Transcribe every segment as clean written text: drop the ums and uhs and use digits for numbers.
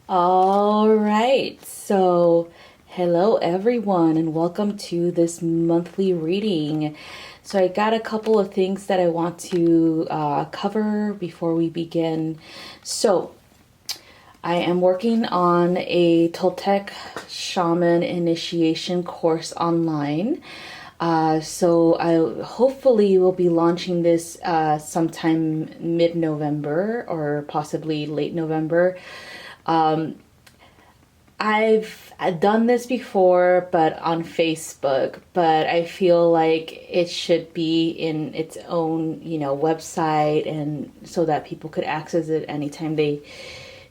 All right, so hello everyone, and welcome to this monthly reading. So I got a couple of things that I want to cover before we begin. So I am working on a Toltec Shaman initiation course online. So I hopefully will be launching this sometime mid-November or possibly late November. I've done this before, but on Facebook, but I feel like it should be in its own, website, and so that people could access it anytime they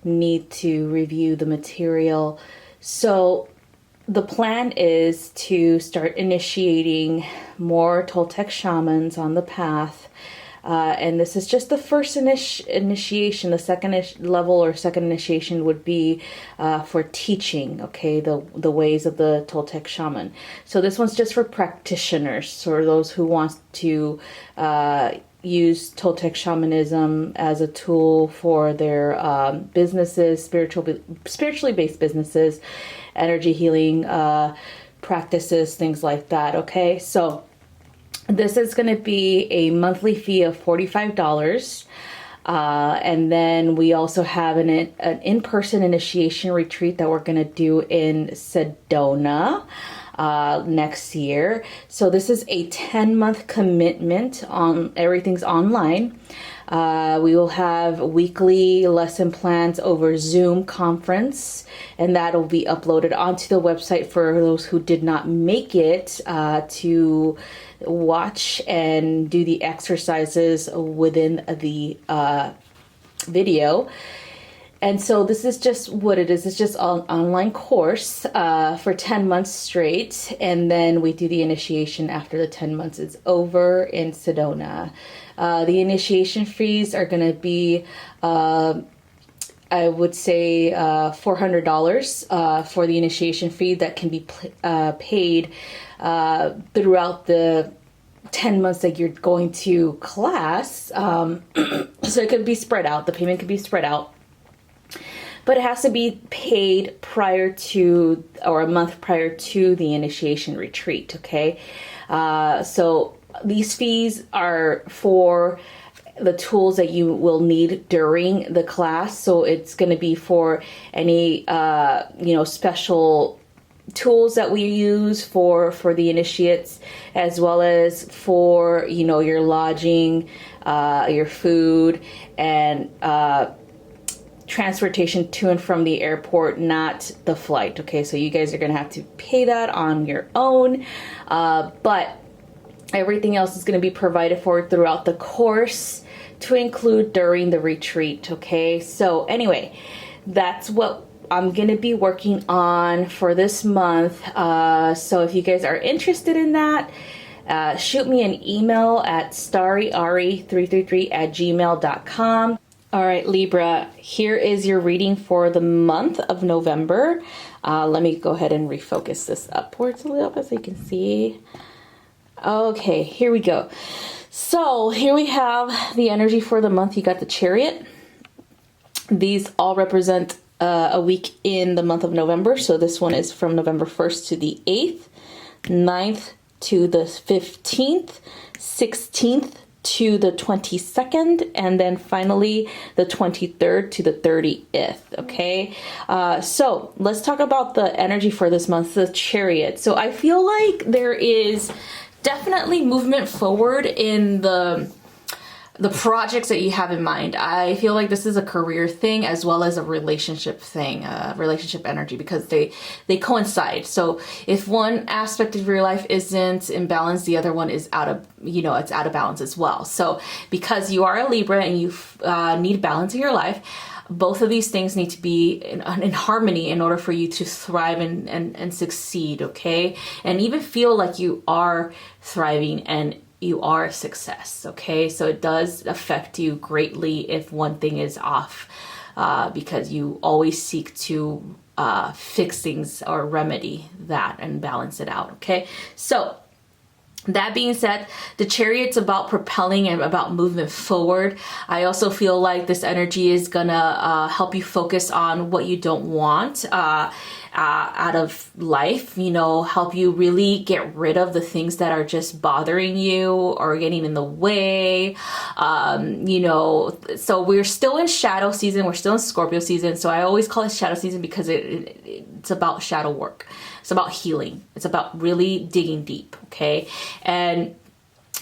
need to review the material. So the plan is to start initiating more Toltec shamans on the path. And this is just the first initiation. The second level or second initiation would be for teaching, okay, the ways of the Toltec shaman. So this one's just for practitioners, or those who want to use Toltec shamanism as a tool for their businesses, spiritually based businesses, energy healing practices, things like that, okay? So this is going to be a monthly fee of $45. And then we also have an in-person initiation retreat that we're going to do in Sedona next year. So this is a 10-month commitment. On everything's online. We will have weekly lesson plans over Zoom conference, and that'll be uploaded onto the website for those who did not make it to watch and do the exercises within the video. And so this is just what it is. It's just an online course for 10 months straight. And then we do the initiation after the 10 months is over in Sedona. The initiation fees are going to be, I would say, $400 for the initiation fee that can be paid throughout the 10 months that you're going to class. So it could be spread out. The payment could be spread out. But it has to be paid prior to, or a month prior to the initiation retreat, okay? So these fees are for the tools that you will need during the class. So it's going to be for any, special tools that we use for the initiates, as well as for, your lodging, your food, and transportation to and from the airport, not the flight. Okay, so you guys are going to have to pay that on your own, but everything else is going to be provided for throughout the course, to include during the retreat. Okay, so anyway, that's what I'm going to be working on for this month. So if you guys are interested in that, shoot me an email at starryari333@gmail.com. All right, Libra, here is your reading for the month of November. Let me go ahead and refocus this upwards a little bit so you can see. Okay, here we go. So here we have the energy for the month. You got the Chariot. These all represent a week in the month of November. So this one is from November 1st to the 8th, 9th to the 15th, 16th to the 22nd, and then finally the 23rd to the 30th. Okay, so let's talk about the energy for this month, the Chariot. So I feel like there is definitely movement forward in the projects that you have in mind. I feel like this is a career thing as well as a relationship thing, relationship energy, because they coincide. So if one aspect of your life isn't in balance, the other one is it's out of balance as well. So because you are a Libra and you need balance in your life, both of these things need to be in harmony in order for you to thrive and succeed, okay? And even feel like you are thriving and you are a success, okay? So it does affect you greatly if one thing is off, because you always seek to fix things or remedy that and balance it out, okay? So That being said, the Chariot's about propelling and about movement forward. I also feel like this energy is gonna help you focus on what you don't want out of life, you know, help you really get rid of the things that are just bothering you or getting in the way. You know, so we're still in shadow season, we're still in Scorpio season. So I always call it shadow season because it's about shadow work. It's about healing. It's about really digging deep, okay? And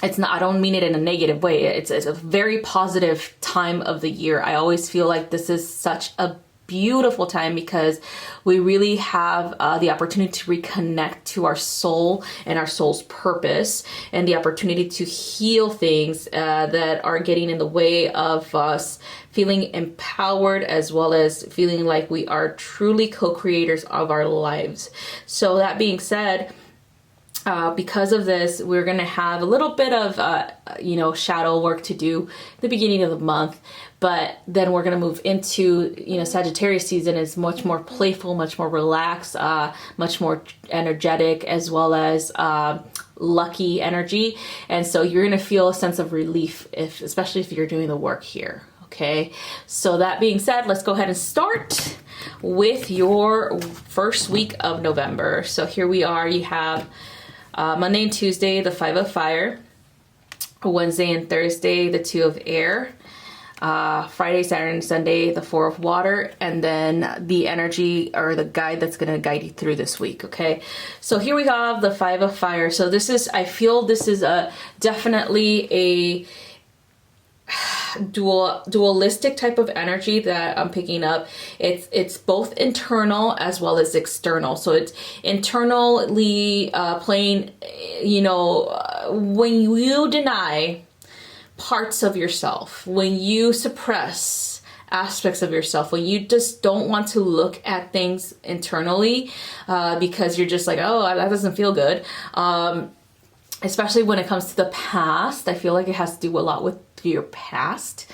it's not, I don't mean it in a negative way. It's a very positive time of the year. I always feel like this is such a beautiful time because we really have the opportunity to reconnect to our soul and our soul's purpose, and the opportunity to heal things that are getting in the way of us feeling empowered, as well as feeling like we are truly co-creators of our lives. So that being said, because of this, we're going to have a little bit of, you know, shadow work to do at the beginning of the month. But then we're going to move into, you know, Sagittarius season is much more playful, much more relaxed, much more energetic, as well as lucky energy. And so you're going to feel a sense of relief, especially if you're doing the work here. Okay. So that being said, let's go ahead and start with your first week of November. So here we are. You have Monday and Tuesday, the 5 of fire. Wednesday and Thursday, the 2 of air. Friday, Saturday, and Sunday, the 4 of water, and then the energy or the guide that's going to guide you through this week. Okay. So here we have the 5 of fire. So this is, I feel this is definitely a dualistic type of energy that I'm picking up. It's both internal as well as external. So it's internally playing, you know, when you deny parts of yourself, when you suppress aspects of yourself, when you just don't want to look at things internally because you're just like, oh, that doesn't feel good. Especially when it comes to the past, I feel like it has to do a lot with your past,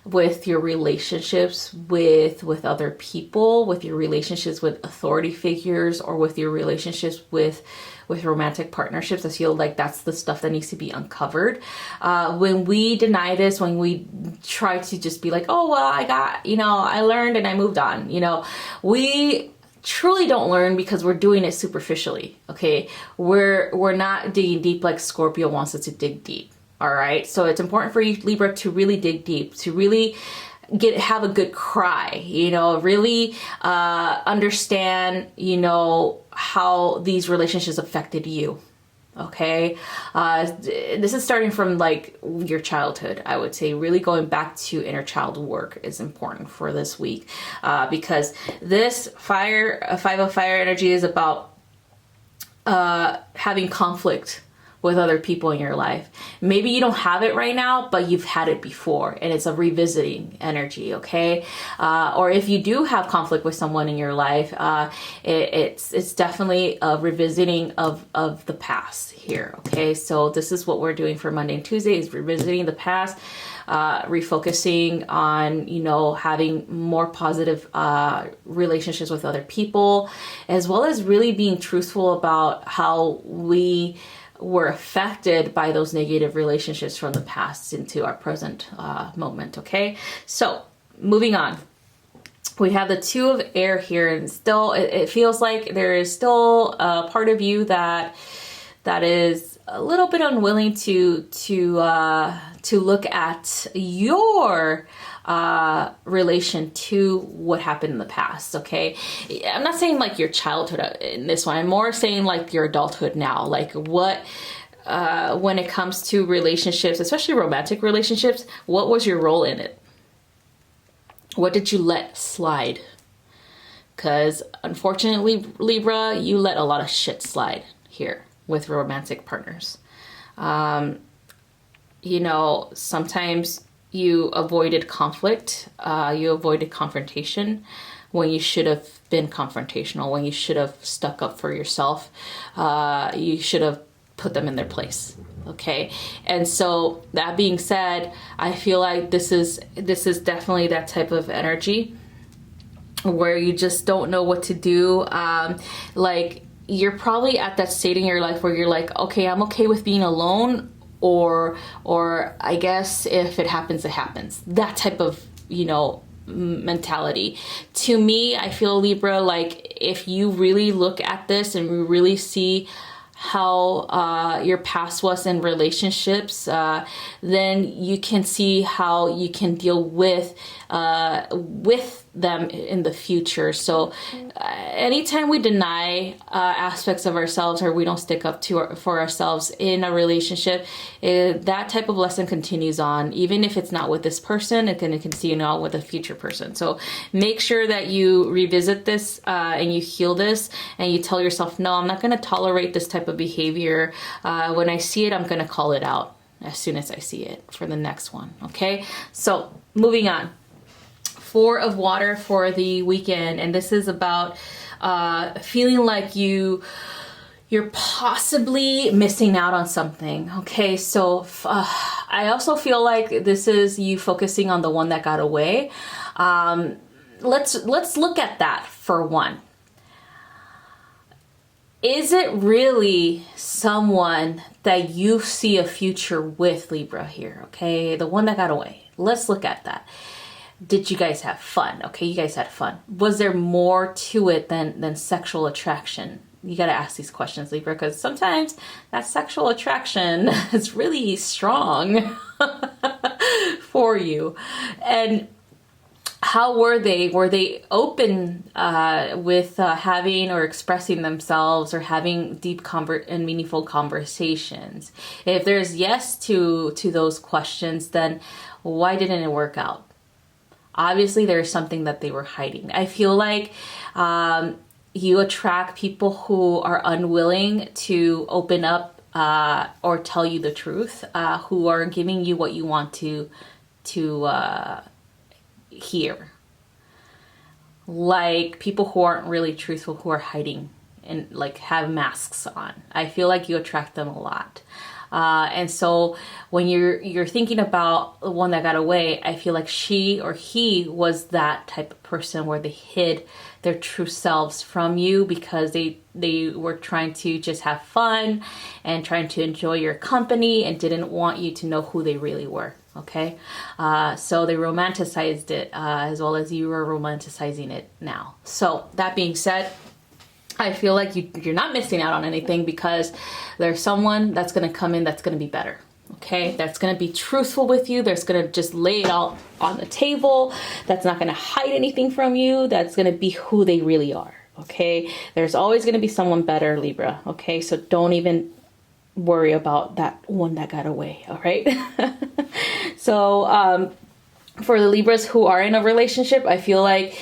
with your relationships with other people, with your relationships with authority figures, or with your relationships with romantic partnerships. I feel like that's the stuff that needs to be uncovered. When we deny this, when we try to just be like, oh, well, I got, you know, I learned and I moved on, you know, we truly don't learn because we're doing it superficially. Okay. We're not digging deep like Scorpio wants us to dig deep. All right. So it's important for you, Libra, to really dig deep, to really have a good cry, you know, really understand, you know, how these relationships affected you. Okay. This is starting from like your childhood. I would say really going back to inner child work is important for this week, because this 5 of fire energy is about having conflict with other people in your life. Maybe you don't have it right now, but you've had it before, and it's a revisiting energy, okay? Or if you do have conflict with someone in your life, it's definitely a revisiting of the past here, okay? So this is what we're doing for Monday and Tuesday, is revisiting the past, refocusing on, you know, having more positive relationships with other people, as well as really being truthful about how we were affected by those negative relationships from the past into our present moment. Okay, so moving on, we have the 2 of air here, and still it feels like there is still a part of you that is a little bit unwilling to look at your relation to what happened in the past. Okay, I'm not saying like your childhood in this one. I'm more saying like your adulthood now. Like what, when it comes to relationships, especially romantic relationships, what was your role in it? What did you let slide? Because unfortunately, Libra, you let a lot of shit slide here with romantic partners. You know, sometimes you avoided conflict, you avoided confrontation when you should have been confrontational, when you should have stuck up for yourself. You should have put them in their place. Okay. And so that being said, I feel like this is definitely that type of energy where you just don't know what to do. Like, you're probably at that state in your life where you're like, okay, I'm okay with being alone, or I guess if it happens, it happens. That type of, mentality. To me, I feel, Libra, like if you really look at this and we really see how your past was in relationships, then you can see how you can deal with them in the future. So anytime we deny aspects of ourselves, or we don't stick up for ourselves in a relationship, that type of lesson continues on. Even if it's not with this person, it can continue on with a future person. So make sure that you revisit this and you heal this, and you tell yourself, no, I'm not going to tolerate this type of behavior. When I see it, I'm going to call it out as soon as I see it for the next one. Okay, so moving on. 4 of water for the weekend, and this is about feeling like you're possibly missing out on something. Okay, so I also feel like this is you focusing on the one that got away. Let's look at that for one. Is it really someone that you see a future with, Libra, here? Okay, the one that got away. Let's look at that. Did you guys have fun? Okay, you guys had fun. Was there more to it than sexual attraction? You got to ask these questions, Libra, because sometimes that sexual attraction is really strong for you. And how were they? Were they open with having or expressing themselves, or having deep and meaningful conversations? If there's yes to those questions, then why didn't it work out? Obviously, there's something that they were hiding. I feel like you attract people who are unwilling to open up or tell you the truth, who are giving you what you want to hear. Like people who aren't really truthful, who are hiding and like have masks on. I feel like you attract them a lot. And so when you're thinking about the one that got away, I feel like she or he was that type of person where they hid their true selves from you because they were trying to just have fun and trying to enjoy your company and didn't want you to know who they really were. Okay. So they romanticized it, as well as you were romanticizing it now. So that being said, I feel like you're not missing out on anything, because there's someone that's going to come in that's going to be better. Okay, that's going to be truthful with you. That's going to just lay it out on the table. That's not going to hide anything from you. That's going to be who they really are. Okay, there's always going to be someone better, Libra. Okay, so don't even worry about that one that got away. All right. So for the Libras who are in a relationship, I feel like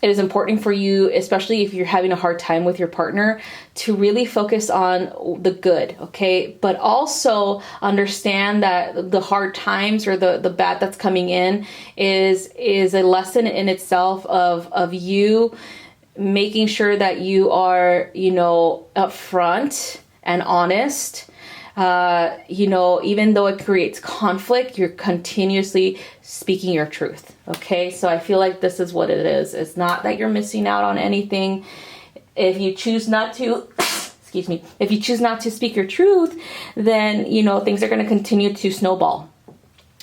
it is important for you, especially if you're having a hard time with your partner, to really focus on the good, okay? But also understand that the hard times or the bad that's coming in is a lesson in itself of you making sure that you are, upfront and honest. Even though it creates conflict, you're continuously speaking your truth. Okay, so I feel like this is what it is. It's not that you're missing out on anything. If you choose not to, if you choose not to speak your truth, then, things are going to continue to snowball.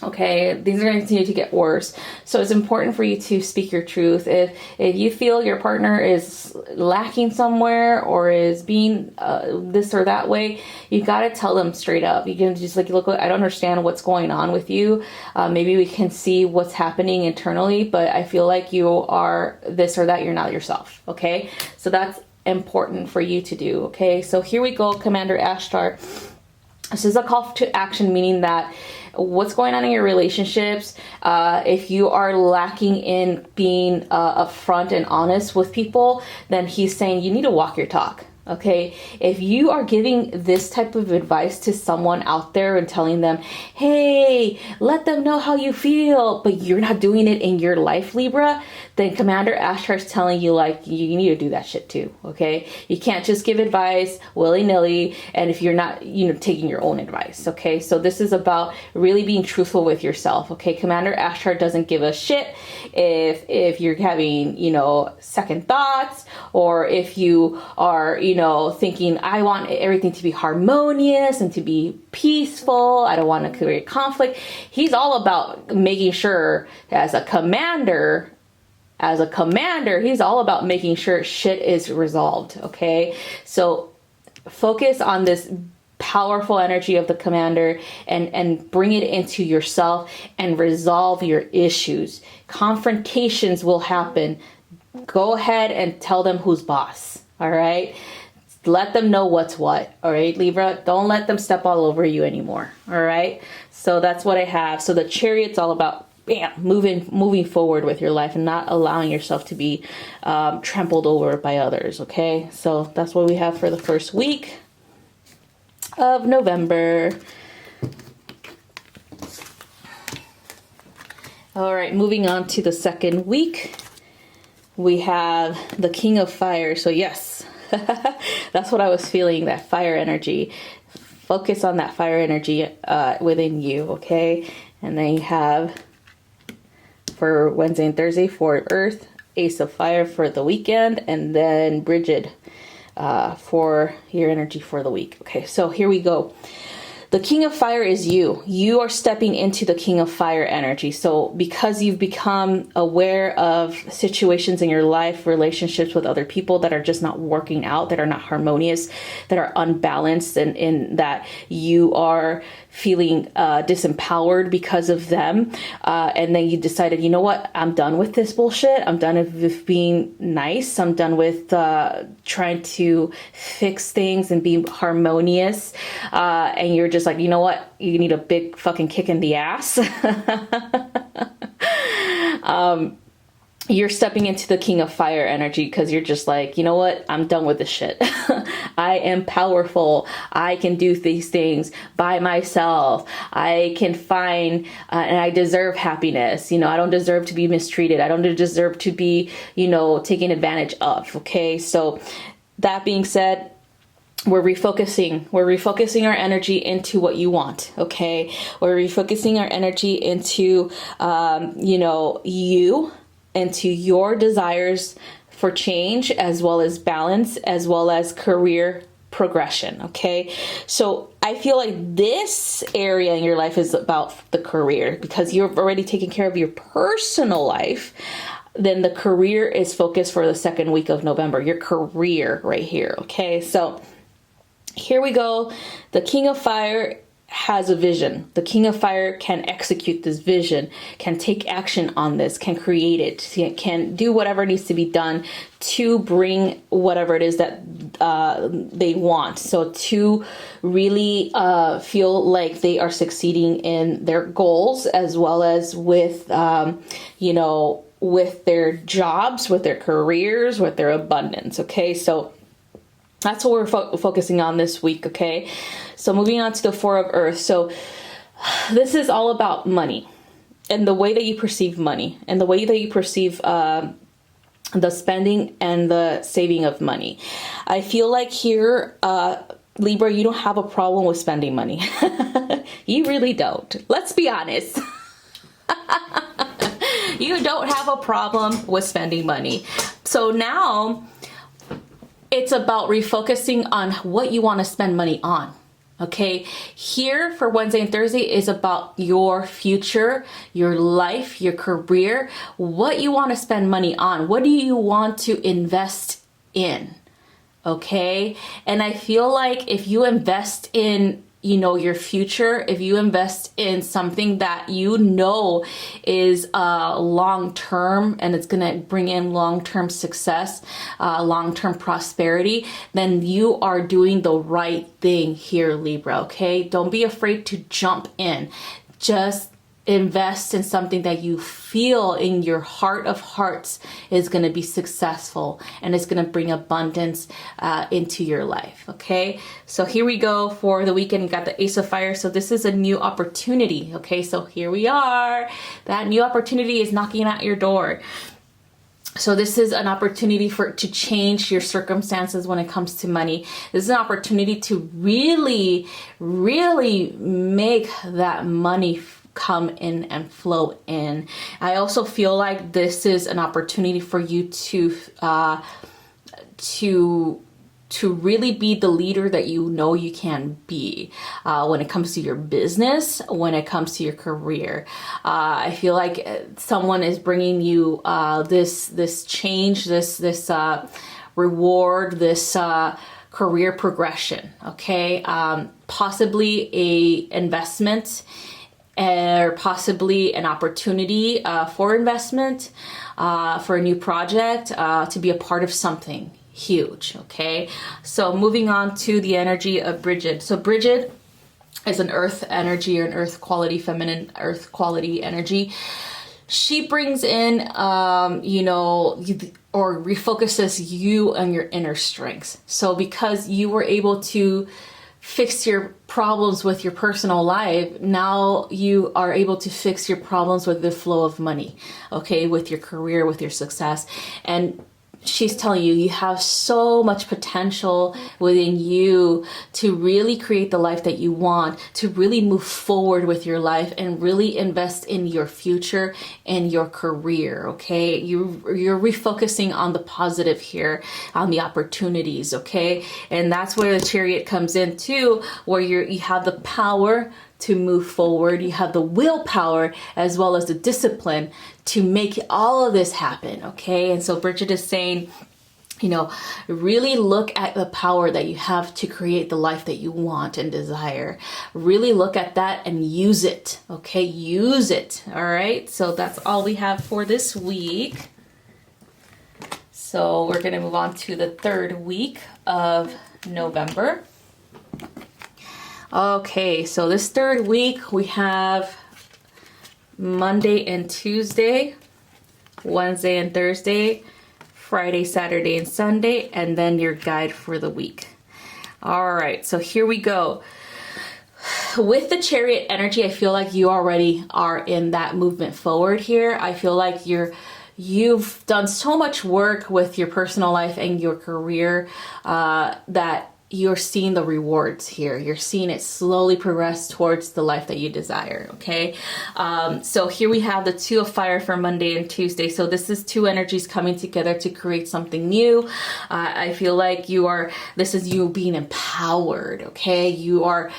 Okay, things are going to continue to get worse. So it's important for you to speak your truth. If you feel your partner is lacking somewhere or is being this or that way, you got to tell them straight up. You can just look, I don't understand what's going on with you. Maybe we can see what's happening internally, but I feel like you are this or that. You're not yourself. Okay, so that's important for you to do. Okay, so here we go, Commander Ashtar. This is a call to action, meaning that what's going on in your relationships, if you are lacking in being upfront and honest with people, then he's saying you need to walk your talk. Okay, if you are giving this type of advice to someone out there and telling them, hey, let them know how you feel, but you're not doing it in your life, Libra, then Commander Ashtar is telling you, like, you need to do that shit too. Okay, you can't just give advice willy-nilly, and if you're not, taking your own advice. Okay, so this is about really being truthful with yourself. Okay, Commander Ashtar doesn't give a shit if you're having, second thoughts, or if you are, thinking, I want everything to be harmonious and to be peaceful. I don't want to create conflict. He's all about making sure as a commander, he's all about making sure shit is resolved. Okay. So focus on this powerful energy of the commander and bring it into yourself and resolve your issues. Confrontations will happen. Go ahead and tell them who's boss. All right. Let them know what's what. All right, Libra, don't let them step all over you anymore. All right. So that's what I have. So the Chariot's all about moving forward with your life and not allowing yourself to be trampled over by others. Okay. So that's what we have for the first week of November. All right. Moving on to the second week. We have the King of Fire. So yes, that's what I was feeling, that fire energy. Focus on that fire energy within you, okay? And then you have, for Wednesday and Thursday, for Earth, Ace of Fire for the weekend, and then Bridget for your energy for the week. Okay, so here we go. The King of Fire is you. You are stepping into the King of Fire energy. So because you've become aware of situations in your life, relationships with other people that are just not working out, that are not harmonious, that are unbalanced, and in that you are feeling disempowered because of them. And then you decided, you know what? I'm done with this bullshit. I'm done with being nice. I'm done with trying to fix things and be harmonious. And you're just like, you know what? You need a big fucking kick in the ass. You're stepping into the King of Fire energy because you're just like, you know what? I'm done with this shit. I am powerful. I can do these things by myself. I can find, and I deserve happiness. I don't deserve to be mistreated. I don't deserve to be, taken advantage of. Okay. So that being said, we're refocusing our energy into what you want. Okay. We're refocusing our energy into, you, into your desires for change, as well as balance, as well as career progression. Okay. So I feel like this area in your life is about the career, because you're already taking care of your personal life. Then the career is focused for the second week of November, your career right here. Okay. So here we go. The King of Fire has a vision. The King of Fire can execute this vision, can take action on this, can create it, can do whatever needs to be done to bring whatever it is that they want. So to really feel like they are succeeding in their goals, as well as with, with their jobs, with their careers, with their abundance. Okay. So that's what we're focusing on this week. Okay. So moving on to the Four of Earth. So this is all about money and the way that you perceive money and the way that you perceive the spending and the saving of money. I feel like here, Libra, you don't have a problem with spending money. You really don't. Let's be honest. You don't have a problem with spending money. So now it's about refocusing on what you want to spend money on. Okay, here for Wednesday and Thursday is about your future, your life, your career, what you want to spend money on. What do you want to invest in? Okay, and I feel like if you invest in, your future, if you invest in something that is long-term and it's going to bring in long-term success, long-term prosperity, then you are doing the right thing here, Libra. Okay. Don't be afraid to jump in. Just invest in something that you feel in your heart of hearts is going to be successful and it's going to bring abundance into your life. Okay, so here we go for the weekend. We got the Ace of Fire, so this is a new opportunity. Okay, so here we are. That new opportunity is knocking at your door. So this is an opportunity to change your circumstances when it comes to money. This is an opportunity to really, really make that money come in and flow in. I also feel like this is an opportunity for you to really be the leader that you know you can be when it comes to your business, when it comes to your career. I feel like someone is bringing you this change, this reward, this career progression. Okay, possibly a investment, or possibly an opportunity for investment, for a new project, to be a part of something huge. Okay, so moving on to the energy of Bridget. So Bridget is an earth energy, or an earth quality, feminine earth quality energy. She brings in, or refocuses you on your inner strengths. So because you were able to fix your problems with your personal life, now you are able to fix your problems with the flow of money, okay, with your career, with your success. And she's telling you, you have so much potential within you to really create the life that you want, to really move forward with your life and really invest in your future and your career. Okay, you're refocusing on the positive here, on the opportunities. Okay, and that's where the Chariot comes in too, where you have the power to move forward. You have the willpower as well as the discipline to make all of this happen. Okay, and so Bridget is saying, really look at the power that you have to create the life that you want and desire. Really look at that and use it. Okay, use it. All right, so that's all we have for this week. So we're going to move on to the third week of November. Okay, so this third week we have Monday and Tuesday, Wednesday and Thursday, Friday, Saturday, and Sunday, and then your guide for the week. All right, so here we go. With the Chariot energy, I feel like you already are in that movement forward here. I feel like you've done so much work with your personal life and your career that you're seeing the rewards here. You're seeing it slowly progress towards the life that you desire. Okay, so here we have the Two of Fire for Monday and Tuesday. So this is two energies coming together to create something new. I feel like this is you being empowered. Okay, you are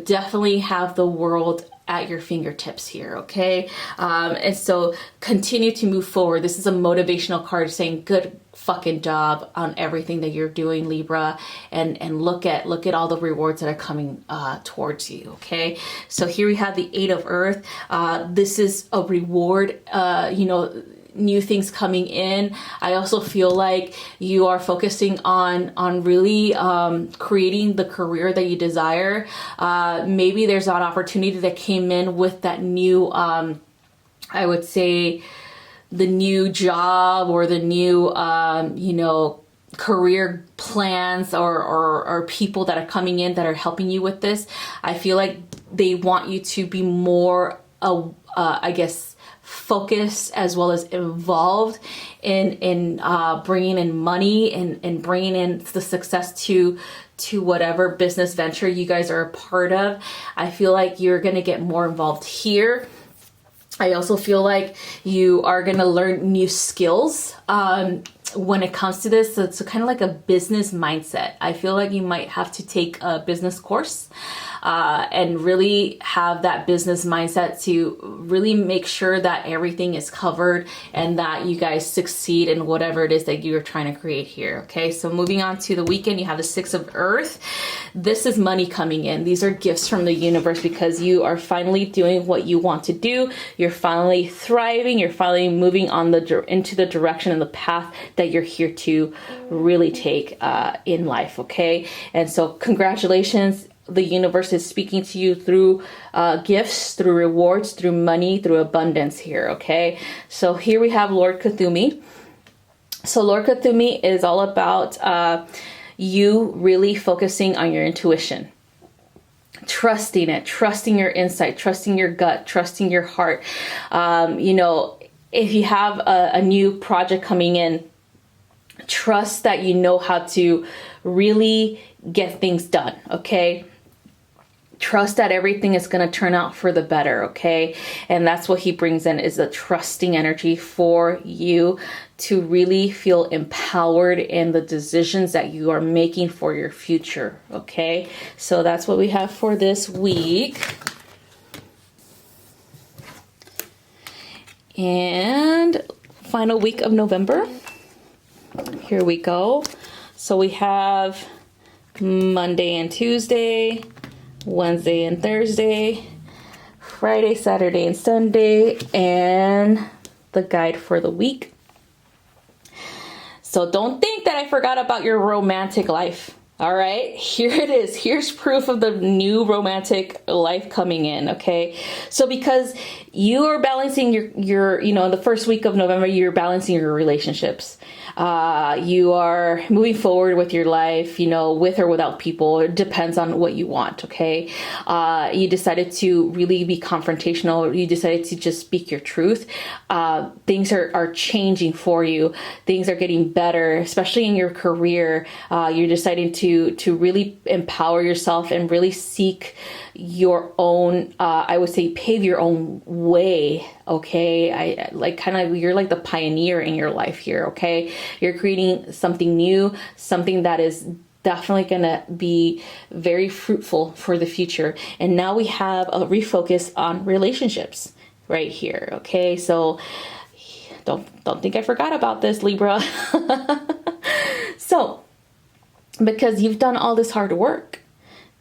definitely have the world at your fingertips here. Okay, and so continue to move forward. This is a motivational card saying good fucking job on everything that you're doing, Libra, and look at all the rewards that are coming towards you. Okay, so here we have the Eight of Earth. This is a reward, new things coming in. I also feel like you are focusing on really creating the career that you desire. Maybe there's an opportunity that came in with that new, I would say, the new job or the new, career plans or people that are coming in that are helping you with this. I feel like they want you to be more, focused as well as involved in bringing in money and bringing in the success to whatever business venture you guys are a part of. I feel like you're going to get more involved here. I also feel like you are going to learn new skills when it comes to this. So it's kind of like a business mindset. I feel like you might have to take a business course and really have that business mindset to really make sure that everything is covered and that you guys succeed in whatever it is that you're trying to create here. Okay, so moving on to the weekend, you have the Six of Earth. This is money coming in. These are gifts from the universe because you are finally doing what you want to do. You're finally thriving. You're finally moving on into the direction and the path that you're here to really take in life. Okay, and so congratulations. the universe is speaking to you through gifts, through rewards, through money, through abundance here, okay? So here we have Lord Cthulhu. So Lord Cthulhu is all about you really focusing on your intuition. Trusting it, trusting your insight, trusting your gut, trusting your heart. You know, if you have a new project coming in, trust that you know how to really get things done, okay? Trust that everything is going to turn out for the better, okay? And that's what he brings in, is a trusting energy for you to really feel empowered in the decisions that you are making for your future, okay? So that's what we have for this week. And final week of November. Here we go. So we have Monday and Tuesday, Wednesday and Thursday, Friday, Saturday, and Sunday, and the guide for the week. So don't think that I forgot about your romantic life. All right, here it is. Here's proof of the new romantic life coming in, okay? So because you are balancing your you know, the first week of November, you're balancing your relationships. You are moving forward with your life, you know, with or without people. It depends on what you want, okay? You decided to really be confrontational. You decided to just speak your truth. Things are changing for you. Things are getting better, especially in your career. You're deciding to really empower yourself and really seek your own, I would say, pave your own way, okay? I like kind of, you're like the pioneer in your life here, okay? You're creating something new, something that is definitely going to be very fruitful for the future. And now we have a refocus on relationships right here, okay? So don't think I forgot about this, Libra. So, because you've done all this hard work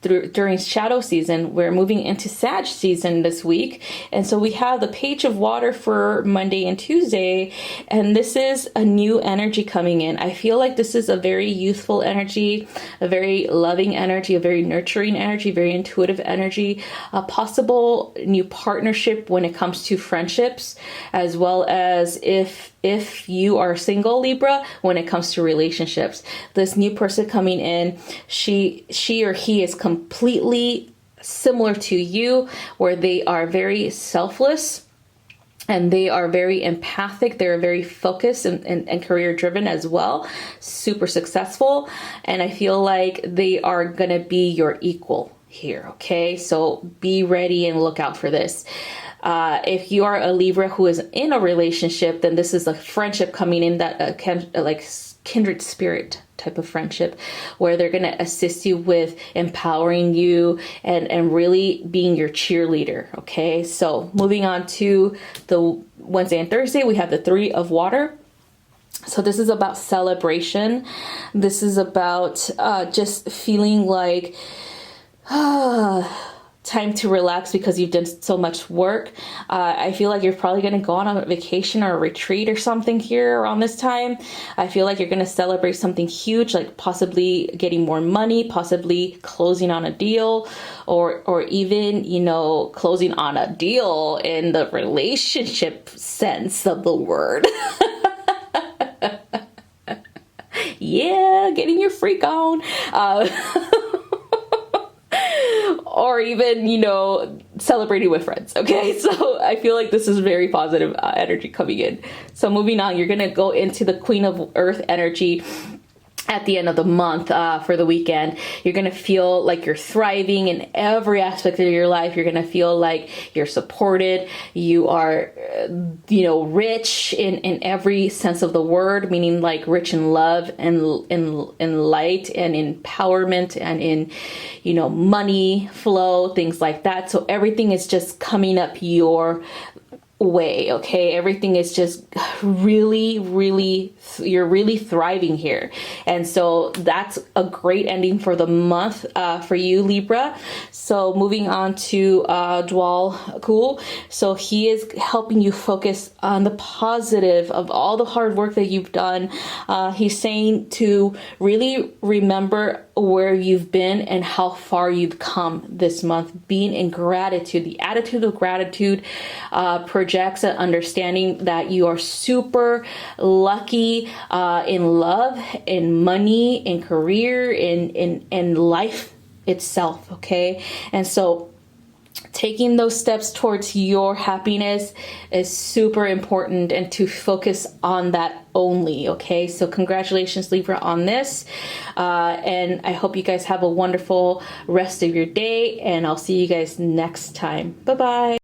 during shadow season, we're moving into Sag season this week. And so we have the Page of Water for Monday and Tuesday. And this is a new energy coming in. I feel like this is a very youthful energy, a very loving energy, a very nurturing energy, very intuitive energy, a possible new partnership when it comes to friendships, as well as if you are single, Libra, when it comes to relationships. This new person coming in, she or he is completely similar to you, where they are very selfless and they are very empathic. They're very focused and career driven as well, super successful. And I feel like they are going to be your equal here. Okay. So be ready and look out for this. If you are a Libra who is in a relationship, then this is a friendship coming in that like kindred spirit type of friendship, where they're going to assist you with empowering you and really being your cheerleader. Okay. So moving on to the Wednesday and Thursday, we have the Three of Water. So this is about celebration. This is about just feeling like time to relax because you've done so much work. I feel like you're probably going to go on a vacation or a retreat or something here around this time. I feel like you're going to celebrate something huge, like possibly getting more money, possibly closing on a deal, or even, you know, closing on a deal in the relationship sense of the word. Yeah, getting your freak on. Or even, you know, celebrating with friends. Okay, so I feel like this is very positive energy coming in. So moving on, you're going to go into the Queen of Earth energy at the end of the month for the weekend. You're going to feel like you're thriving in every aspect of your life. You're going to feel like you're supported. You are, you know, rich in every sense of the word, meaning like rich in love and in light and in empowerment and in, you know, money flow, things like that. So everything is just coming up your way. Okay, everything is just really you're really thriving here, and so that's a great ending for the month for you, Libra. So moving on to Dwal Cool. So he is helping you focus on the positive of all the hard work that you've done. He's saying to really remember where you've been and how far you've come this month. Being in gratitude. The attitude of gratitude projects an understanding that you are super lucky in love, in money, in career, in life itself. Okay. And so taking those steps towards your happiness is super important, and to focus on that only. Okay, so congratulations, Libra, on this. And I hope you guys have a wonderful rest of your day, and I'll see you guys next time. Bye-bye.